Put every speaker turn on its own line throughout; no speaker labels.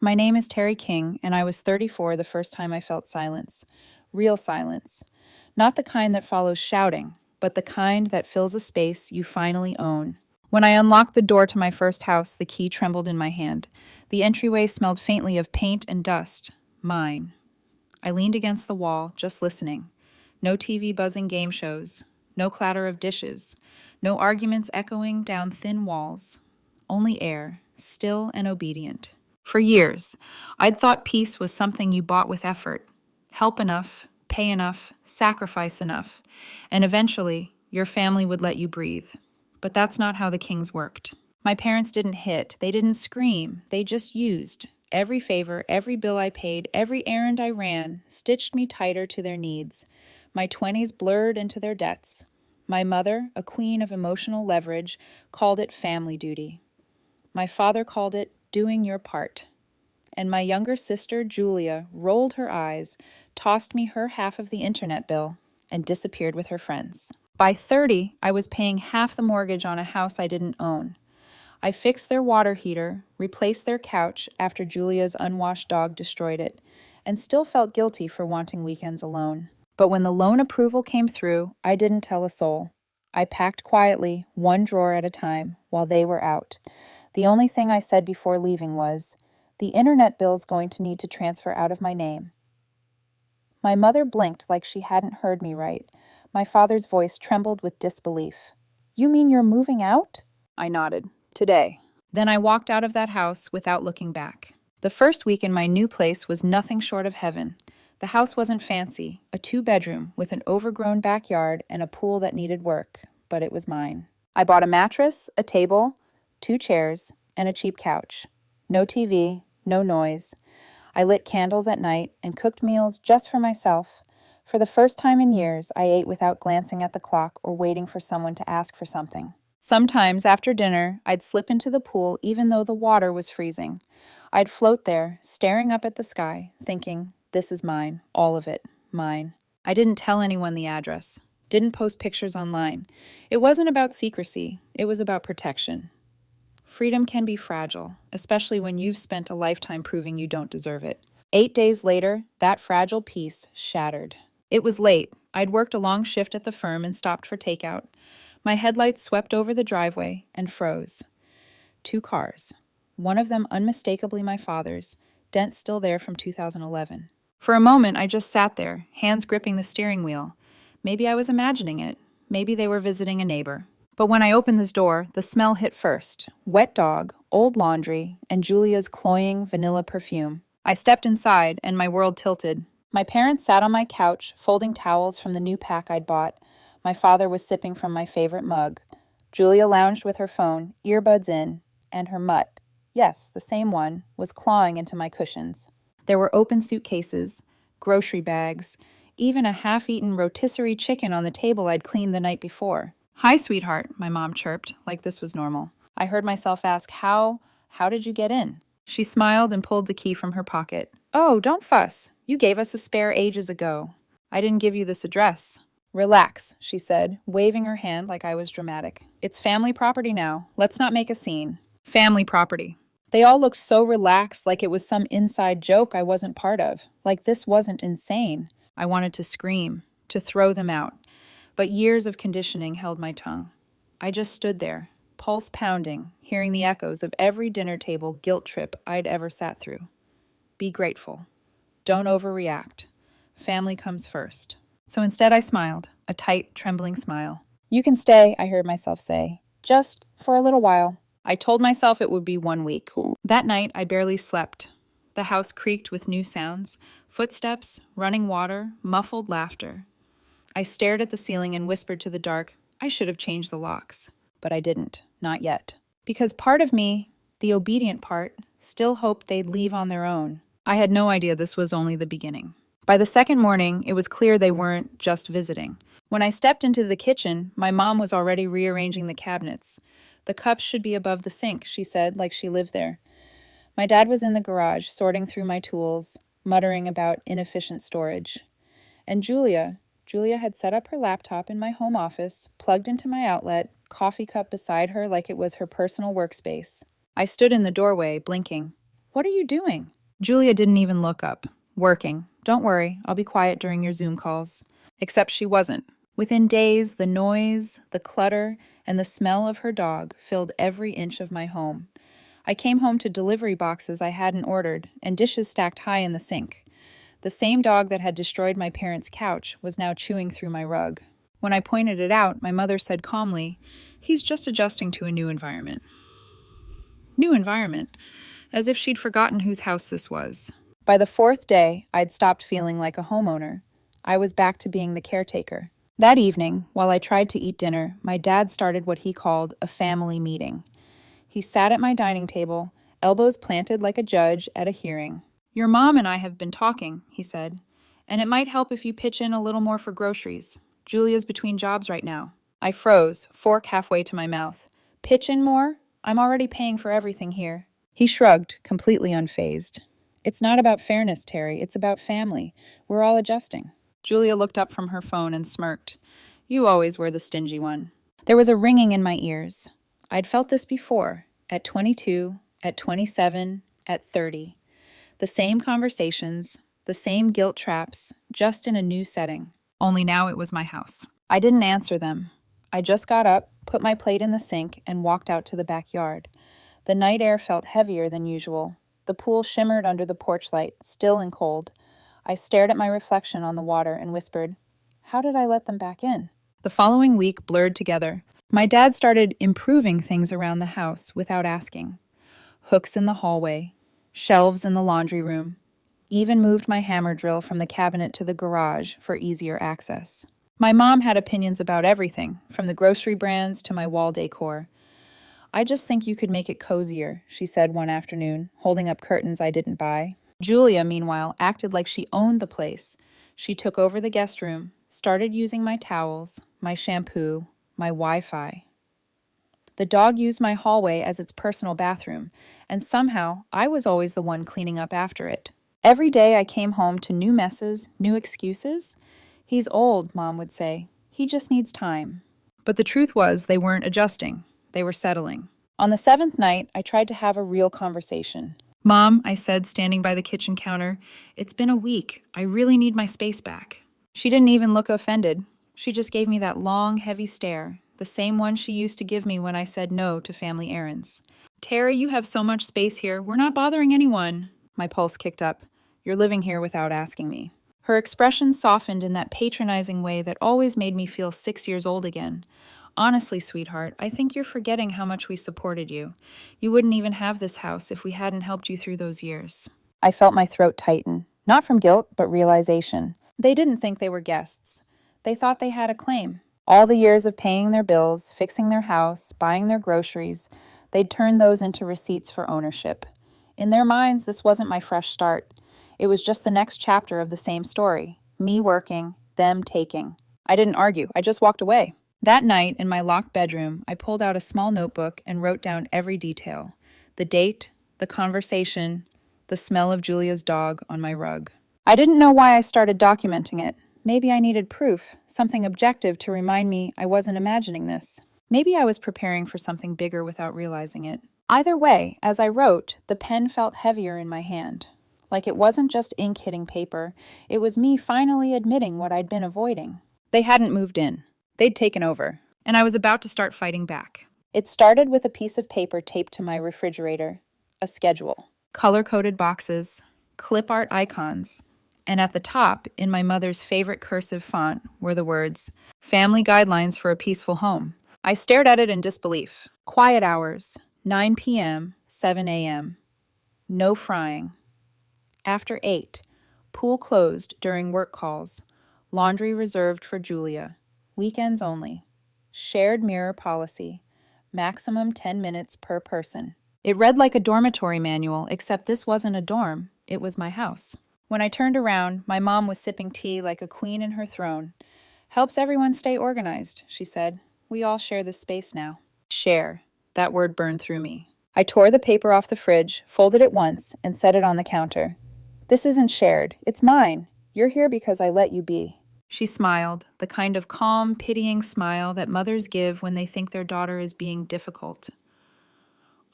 My name is Terry King, and I was 34 the first time I felt silence. Real silence. Not the kind that follows shouting, but the kind that fills a space you finally own. When I unlocked the door to my first house, the key trembled in my hand. The entryway smelled faintly of paint and dust. Mine. I leaned against the wall, just listening. No TV buzzing game shows. No clatter of dishes. No arguments echoing down thin walls. Only air, still and obedient. For years, I'd thought peace was something you bought with effort. Help enough, pay enough, sacrifice enough, and eventually your family would let you breathe. But that's not how the Kings worked. My parents didn't hit, they didn't scream, they just used. Every favor, every bill I paid, every errand I ran, stitched me tighter to their needs. My 20s blurred into their debts. My mother, a queen of emotional leverage, called it family duty. My father called it doing your part. And my younger sister, Julia, rolled her eyes, tossed me her half of the internet bill, and disappeared with her friends. By 30, I was paying half the mortgage on a house I didn't own. I fixed their water heater, replaced their couch after Julia's unwashed dog destroyed it, and still felt guilty for wanting weekends alone. But when the loan approval came through, I didn't tell a soul. I packed quietly, one drawer at a time, while they were out. The only thing I said before leaving was, "The internet bill's going to need to transfer out of my name." My mother blinked like she hadn't heard me right. My father's voice trembled with disbelief. "You mean you're moving out?" I nodded. "Today." Then I walked out of that house without looking back. The first week in my new place was nothing short of heaven. The house wasn't fancy, a 2-bedroom with an overgrown backyard and a pool that needed work, but it was mine. I bought a mattress, a table, 2 chairs, and a cheap couch. No TV, no noise. I lit candles at night and cooked meals just for myself. For the first time in years, I ate without glancing at the clock or waiting for someone to ask for something. Sometimes, after dinner, I'd slip into the pool even though the water was freezing. I'd float there, staring up at the sky, thinking, this is mine, all of it, mine. I didn't tell anyone the address, didn't post pictures online. It wasn't about secrecy, it was about protection. Freedom can be fragile, especially when you've spent a lifetime proving you don't deserve it. 8 days later, that fragile piece shattered. It was late. I'd worked a long shift at the firm and stopped for takeout. My headlights swept over the driveway and froze. 2 cars. One of them unmistakably my father's, dent still there from 2011. For a moment, I just sat there, hands gripping the steering wheel. Maybe I was imagining it. Maybe they were visiting a neighbor. But when I opened this door, the smell hit first. Wet dog, old laundry, and Julia's cloying vanilla perfume. I stepped inside, and my world tilted. My parents sat on my couch, folding towels from the new pack I'd bought. My father was sipping from my favorite mug. Julia lounged with her phone, earbuds in, and her mutt, yes, the same one, was clawing into my cushions. There were open suitcases, grocery bags, even a half-eaten rotisserie chicken on the table I'd cleaned the night before. "Hi, sweetheart," my mom chirped, like this was normal. I heard myself ask, how did you get in? She smiled and pulled the key from her pocket. "Oh, don't fuss. You gave us a spare ages ago." "I didn't give you this address." "Relax," she said, waving her hand like I was dramatic. "It's family property now. Let's not make a scene." Family property. They all looked so relaxed, like it was some inside joke I wasn't part of. Like this wasn't insane. I wanted to scream, to throw them out. But years of conditioning held my tongue. I just stood there, pulse pounding, hearing the echoes of every dinner table guilt trip I'd ever sat through. Be grateful. Don't overreact. Family comes first. So instead I smiled, a tight, trembling smile. "You can stay," I heard myself say. "Just for a little while." I told myself it would be 1 week. That night, I barely slept. The house creaked with new sounds, footsteps, running water, muffled laughter. I stared at the ceiling and whispered to the dark, I should have changed the locks. But I didn't, not yet. Because part of me, the obedient part, still hoped they'd leave on their own. I had no idea this was only the beginning. By the second morning, it was clear they weren't just visiting. When I stepped into the kitchen, my mom was already rearranging the cabinets. "The cups should be above the sink," she said, like she lived there. My dad was in the garage, sorting through my tools, muttering about inefficient storage. And Julia had set up her laptop in my home office, plugged into my outlet, coffee cup beside her like it was her personal workspace. I stood in the doorway, blinking. What are you doing? Julia didn't even look up. Working. Don't worry, I'll be quiet during your Zoom calls. Except she wasn't. Within days, the noise, the clutter, and the smell of her dog filled every inch of my home. I came home to delivery boxes I hadn't ordered and dishes stacked high in the sink. The same dog that had destroyed my parents' couch was now chewing through my rug. When I pointed it out, my mother said calmly, "He's just adjusting to a new environment." New environment, as if she'd forgotten whose house this was. By the fourth day, I'd stopped feeling like a homeowner. I was back to being the caretaker. That evening, while I tried to eat dinner, my dad started what he called a family meeting. He sat at my dining table, elbows planted like a judge at a hearing. "Your mom and I have been talking," he said, "and it might help if you pitch in a little more for groceries. Julia's between jobs right now." I froze, fork halfway to my mouth. "Pitch in more? I'm already paying for everything here." He shrugged, completely unfazed. "It's not about fairness, Terry. It's about family. We're all adjusting." Julia looked up from her phone and smirked. "You always were the stingy one." There was a ringing in my ears. I'd felt this before, at 22, at 27, at 30. The same conversations, the same guilt traps, just in a new setting. Only now it was my house. I didn't answer them. I just got up, put my plate in the sink, and walked out to the backyard. The night air felt heavier than usual. The pool shimmered under the porch light, still and cold. I stared at my reflection on the water and whispered, "How did I let them back in?" The following week blurred together. My dad started improving things around the house without asking. Hooks in the hallway, shelves in the laundry room, even moved my hammer drill from the cabinet to the garage for easier access. My mom had opinions about everything, from the grocery brands to my wall decor. "I just think you could make it cozier," she said one afternoon, holding up curtains I didn't buy. Julia, meanwhile, acted like she owned the place. She took over the guest room, started using my towels, my shampoo, my Wi-Fi. The dog used my hallway as its personal bathroom, and somehow I was always the one cleaning up after it. Every day I came home to new messes, new excuses. "He's old," Mom would say. "He just needs time." But the truth was they weren't adjusting. They were settling. On the seventh night, I tried to have a real conversation. "Mom," I said, standing by the kitchen counter, "it's been a week. I really need my space back." She didn't even look offended. She just gave me that long, heavy stare, the same one she used to give me when I said no to family errands. "Terry, you have so much space here. We're not bothering anyone." My pulse kicked up. "You're living here without asking me." Her expression softened in that patronizing way that always made me feel 6 years old again. "Honestly, sweetheart, I think you're forgetting how much we supported you. You wouldn't even have this house if we hadn't helped you through those years." I felt my throat tighten, not from guilt, but realization. They didn't think they were guests. They thought they had a claim. All the years of paying their bills, fixing their house, buying their groceries, they'd turned those into receipts for ownership. In their minds, this wasn't my fresh start. It was just the next chapter of the same story. Me working, them taking. I didn't argue. I just walked away. That night, in my locked bedroom, I pulled out a small notebook and wrote down every detail. The date, the conversation, the smell of Julia's dog on my rug. I didn't know why I started documenting it. Maybe I needed proof, something objective to remind me I wasn't imagining this. Maybe I was preparing for something bigger without realizing it. Either way, as I wrote, the pen felt heavier in my hand. Like it wasn't just ink hitting paper, it was me finally admitting what I'd been avoiding. They hadn't moved in. They'd taken over, and I was about to start fighting back. It started with a piece of paper taped to my refrigerator, a schedule, color-coded boxes, clip art icons, and at the top, in my mother's favorite cursive font, were the words, "Family Guidelines for a Peaceful Home." I stared at it in disbelief. Quiet hours, 9 p.m., 7 a.m. No frying. After 8, pool closed during work calls. Laundry reserved for Julia. Weekends only. Shared mirror policy. Maximum 10 minutes per person. It read like a dormitory manual, except this wasn't a dorm. It was my house. When I turned around, my mom was sipping tea like a queen in her throne. "Helps everyone stay organized," she said. "We all share this space now." Share. That word burned through me. I tore the paper off the fridge, folded it once, and set it on the counter. "This isn't shared. It's mine. You're here because I let you be." She smiled, the kind of calm, pitying smile that mothers give when they think their daughter is being difficult.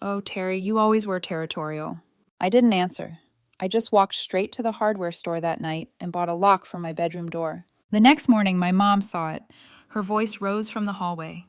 "Oh, Terry, you always were territorial." I didn't answer. I just walked straight to the hardware store that night and bought a lock for my bedroom door. The next morning, my mom saw it. Her voice rose from the hallway.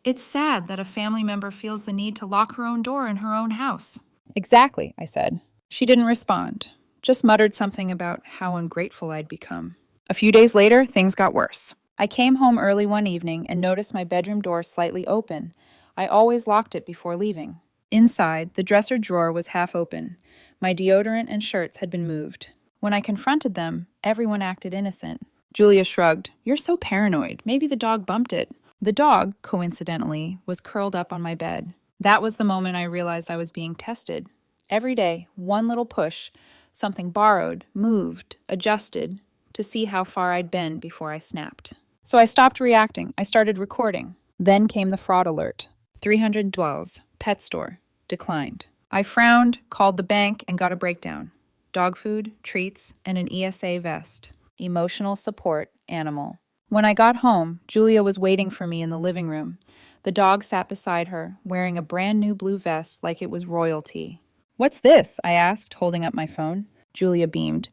It's sad that a family member feels the need to lock her own door in her own house. Exactly, I said. She didn't respond, just muttered something about how ungrateful I'd become. A few days later, things got worse. I came home early one evening and noticed my bedroom door slightly open. I always locked it before leaving. Inside, the dresser drawer was half open. My deodorant and shirts had been moved. When I confronted them, everyone acted innocent. Julia shrugged. You're so paranoid. Maybe the dog bumped it. The dog, coincidentally, was curled up on my bed. That was the moment I realized I was being tested. Every day, one little push, something borrowed, moved, adjusted, to see how far I'd been before I snapped. So I stopped reacting. I started recording. Then came the fraud alert. 300 dwells, pet store, declined. I frowned, called the bank, and got a breakdown. Dog food, treats, and an ESA vest. Emotional support animal. When I got home, Julia was waiting for me in the living room. The dog sat beside her, wearing a brand new blue vest like it was royalty. What's this? I asked, holding up my phone. Julia beamed.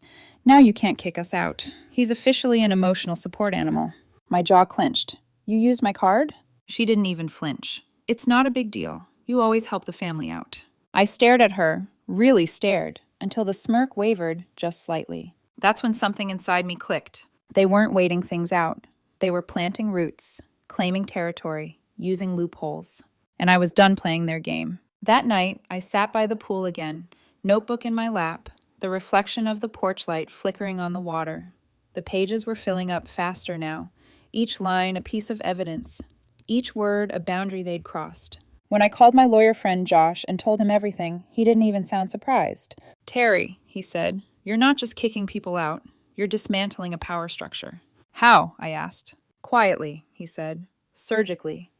Now you can't kick us out. He's officially an emotional support animal. My jaw clenched. You used my card? She didn't even flinch. It's not a big deal. You always help the family out. I stared at her, really stared, until the smirk wavered just slightly. That's when something inside me clicked. They weren't waiting things out. They were planting roots, claiming territory, using loopholes. And I was done playing their game. That night, I sat by the pool again, notebook in my lap, the reflection of the porch light flickering on the water. The pages were filling up faster now, each line a piece of evidence, each word a boundary they'd crossed. When I called my lawyer friend Josh and told him everything, he didn't even sound surprised. Terry, he said, you're not just kicking people out, you're dismantling a power structure. How? I asked. Quietly, he said, surgically.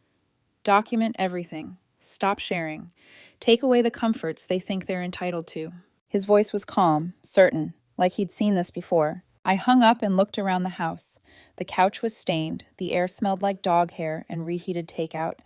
Document everything. Stop sharing. Take away the comforts they think they're entitled to. His voice was calm, certain, like he'd seen this before. I hung up and looked around the house. The couch was stained, the air smelled like dog hair and reheated takeout,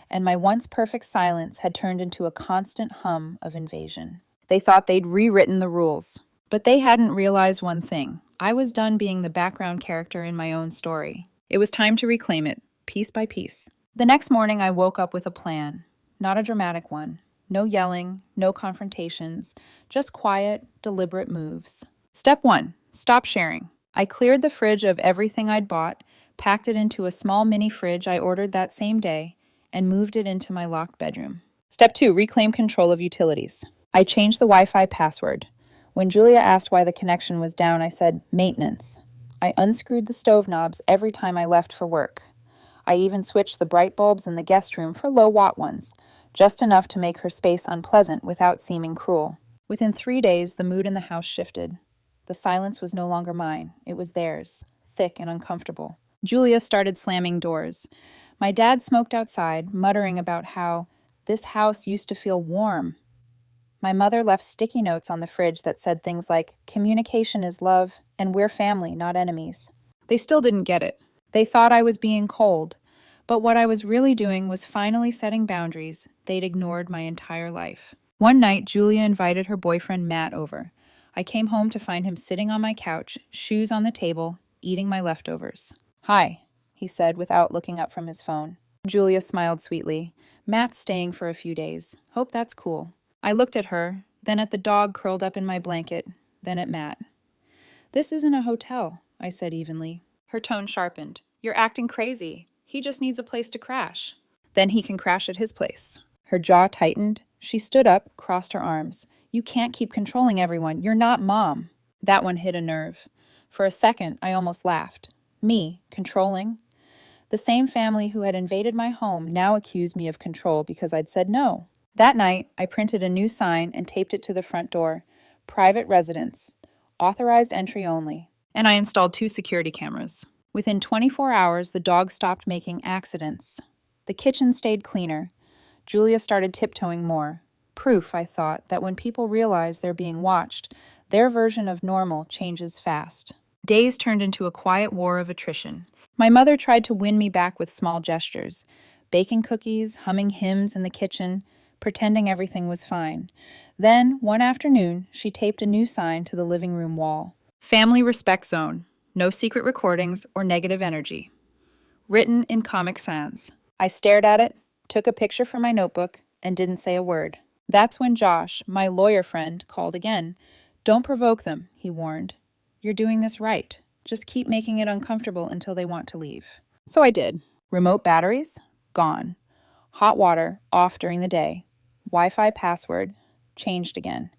and my once perfect silence had turned into a constant hum of invasion. They thought they'd rewritten the rules. But they hadn't realized one thing. I was done being the background character in my own story. It was time to reclaim it, piece by piece. The next morning, I woke up with a plan. Not a dramatic one. No yelling, no confrontations, just quiet, deliberate moves. Step 1, stop sharing. I cleared the fridge of everything I'd bought, packed it into a small mini fridge I ordered that same day, and moved it into my locked bedroom. Step 2, reclaim control of utilities. I changed the Wi-Fi password. When Julia asked why the connection was down, I said, maintenance. I unscrewed the stove knobs every time I left for work. I even switched the bright bulbs in the guest room for low-watt ones, just enough to make her space unpleasant without seeming cruel. Within 3 days, the mood in the house shifted. The silence was no longer mine. It was theirs, thick and uncomfortable. Julia started slamming doors. My dad smoked outside, muttering about how this house used to feel warm. My mother left sticky notes on the fridge that said things like, communication is love, and we're family, not enemies. They still didn't get it. They thought I was being cold. But what I was really doing was finally setting boundaries they'd ignored my entire life. One night, Julia invited her boyfriend Matt over. I came home to find him sitting on my couch, shoes on the table, eating my leftovers. Hi, he said without looking up from his phone. Julia smiled sweetly. Matt's staying for a few days. Hope that's cool. I looked at her, then at the dog curled up in my blanket, then at Matt. This isn't a hotel, I said evenly. Her tone sharpened. You're acting crazy. He just needs a place to crash. Then he can crash at his place. Her jaw tightened. She stood up, crossed her arms. You can't keep controlling everyone. You're not Mom. That one hit a nerve. For a second, I almost laughed. Me, controlling? The same family who had invaded my home now accused me of control because I'd said no. That night, I printed a new sign and taped it to the front door. Private residence. Authorized entry only. And I installed 2 security cameras. Within 24 hours, the dog stopped making accidents. The kitchen stayed cleaner. Julia started tiptoeing more. Proof, I thought, that when people realize they're being watched, their version of normal changes fast. Days turned into a quiet war of attrition. My mother tried to win me back with small gestures. Baking cookies, humming hymns in the kitchen, pretending everything was fine. Then, one afternoon, she taped a new sign to the living room wall. Family Respect Zone. No secret recordings or negative energy. Written in Comic Sans. I stared at it, took a picture from my notebook, and didn't say a word. That's when Josh, my lawyer friend, called again. Don't provoke them, he warned. You're doing this right. Just keep making it uncomfortable until they want to leave. So I did. Remote batteries? Gone. Hot water, off during the day. Wi-Fi password, changed again.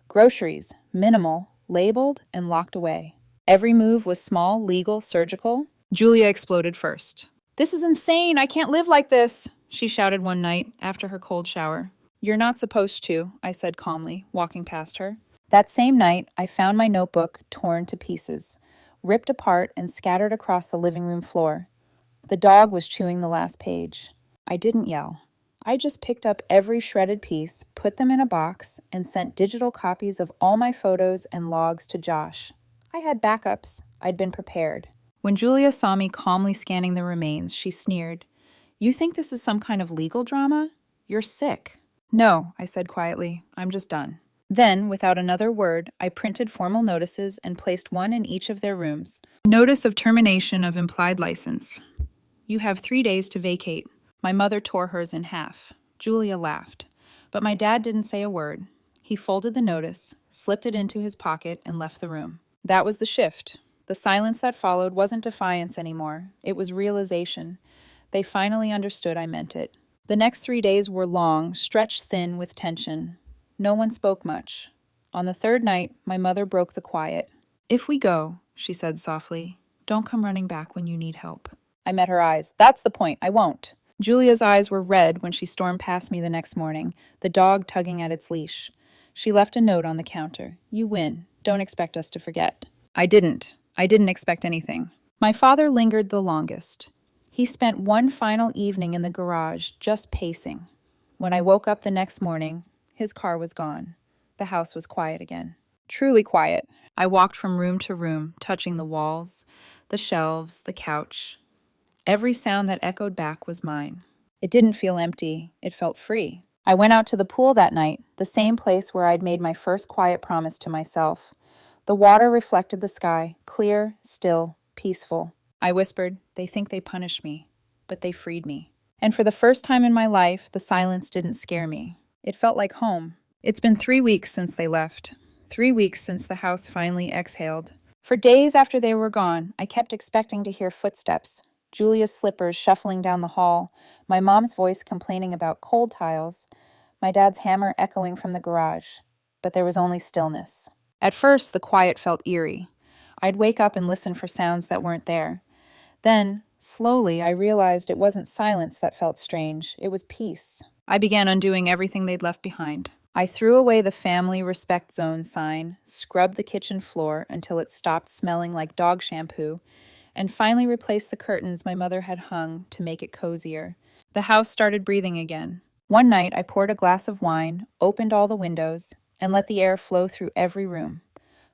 Groceries, minimal, labeled, and locked away. Every move was small, legal, surgical. Julia exploded first. This is insane! I can't live like this! She shouted one night after her cold shower. You're not supposed to, I said calmly, walking past her. That same night, I found my notebook torn to pieces, ripped apart and scattered across the living room floor. The dog was chewing the last page. I didn't yell. I just picked up every shredded piece, put them in a box, and sent digital copies of all my photos and logs to Josh. I had backups. I'd been prepared. When Julia saw me calmly scanning the remains, she sneered. You think this is some kind of legal drama? You're sick. No, I said quietly. I'm just done. Then, without another word, I printed formal notices and placed one in each of their rooms. Notice of termination of implied license. You have 3 days to vacate. My mother tore hers in half. Julia laughed. But my dad didn't say a word. He folded the notice, slipped it into his pocket, and left the room. That was the shift. The silence that followed wasn't defiance anymore. It was realization. They finally understood I meant it. The next 3 days were long, stretched thin with tension. No one spoke much. On the third night, my mother broke the quiet. If we go, she said softly, don't come running back when you need help. I met her eyes. That's the point. I won't. Julia's eyes were red when she stormed past me the next morning, the dog tugging at its leash. She left a note on the counter. You win. Don't expect us to forget. I didn't expect anything. My father lingered the longest. He spent one final evening in the garage, just pacing. When I woke up the next morning, his car was gone. The house was quiet again. Truly quiet. I walked from room to room, touching the walls, the shelves, the couch. Every sound that echoed back was mine. It didn't feel empty. It felt free. I went out to the pool that night, the same place where I'd made my first quiet promise to myself. The water reflected the sky, clear, still, peaceful. I whispered, they think they punished me, but they freed me. And for the first time in my life, the silence didn't scare me. It felt like home. It's been 3 weeks since they left. 3 weeks since the house finally exhaled. For days after they were gone, I kept expecting to hear footsteps. Julia's slippers shuffling down the hall, my mom's voice complaining about cold tiles, my dad's hammer echoing from the garage. But there was only stillness. At first, the quiet felt eerie. I'd wake up and listen for sounds that weren't there. Then, slowly, I realized it wasn't silence that felt strange. It was peace. I began undoing everything they'd left behind. I threw away the Family Respect Zone sign, scrubbed the kitchen floor until it stopped smelling like dog shampoo, and finally replaced the curtains my mother had hung to make it cozier. The house started breathing again. One night, I poured a glass of wine, opened all the windows, and let the air flow through every room.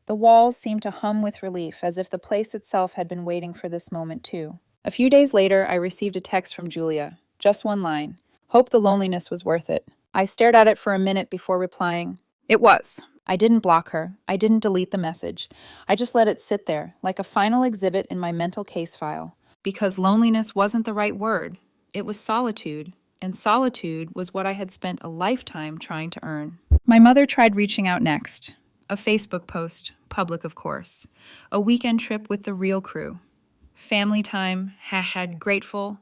The walls seemed to hum with relief, as if the place itself had been waiting for this moment too. A few days later, I received a text from Julia. Just one line. Hope the loneliness was worth it. I stared at it for a minute before replying. It was. I didn't block her. I didn't delete the message. I just let it sit there, like a final exhibit in my mental case file. Because loneliness wasn't the right word. It was solitude. And solitude was what I had spent a lifetime trying to earn. My mother tried reaching out next. A Facebook post, public of course. A weekend trip with the real crew. Family time, #grateful,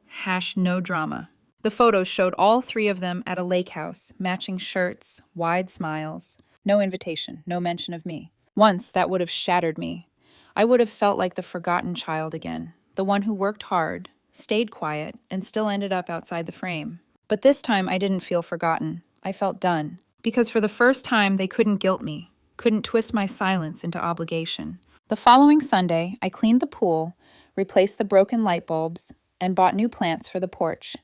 #no drama. The photos showed all 3 of them at a lake house, matching shirts, wide smiles. No invitation, no mention of me. Once, that would have shattered me. I would have felt like the forgotten child again, the one who worked hard, stayed quiet, and still ended up outside the frame. But this time, I didn't feel forgotten. I felt done. Because for the first time, they couldn't guilt me, couldn't twist my silence into obligation. The following Sunday, I cleaned the pool, replaced the broken light bulbs, and bought new plants for the porch.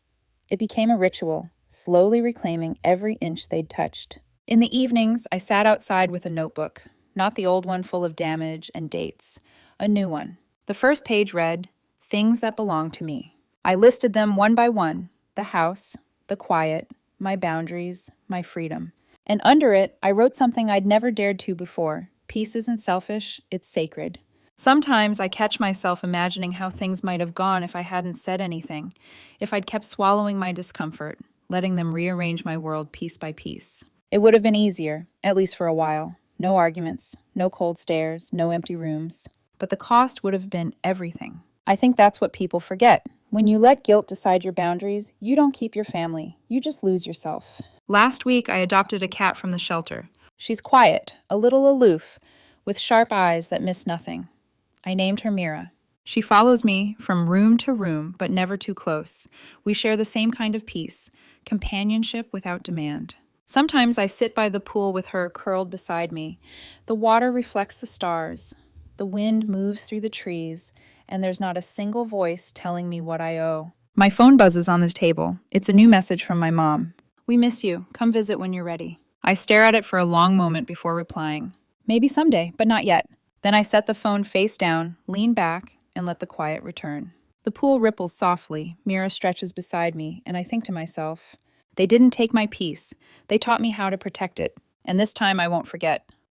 It became a ritual, slowly reclaiming every inch they'd touched. In the evenings, I sat outside with a notebook, not the old one full of damage and dates, a new one. The first page read, Things that belong to me. I listed them one by one, the house, the quiet, my boundaries, my freedom. And under it, I wrote something I'd never dared to before. Peace isn't selfish, it's sacred. Sometimes I catch myself imagining how things might have gone if I hadn't said anything, if I'd kept swallowing my discomfort, letting them rearrange my world piece by piece. It would have been easier, at least for a while. No arguments, no cold stares, no empty rooms. But the cost would have been everything. I think that's what people forget. When you let guilt decide your boundaries, you don't keep your family. You just lose yourself. Last week, I adopted a cat from the shelter. She's quiet, a little aloof, with sharp eyes that miss nothing. I named her Mira. She follows me from room to room, but never too close. We share the same kind of peace, companionship without demand. Sometimes I sit by the pool with her curled beside me. The water reflects the stars. The wind moves through the trees, and there's not a single voice telling me what I owe. My phone buzzes on this table. It's a new message from my mom. "We miss you. Come visit when you're ready." I stare at it for a long moment before replying. Maybe someday, but not yet. Then I set the phone face down, lean back, and let the quiet return. The pool ripples softly. Mira stretches beside me, and I think to myself, they didn't take my peace. They taught me how to protect it, and this time I won't forget.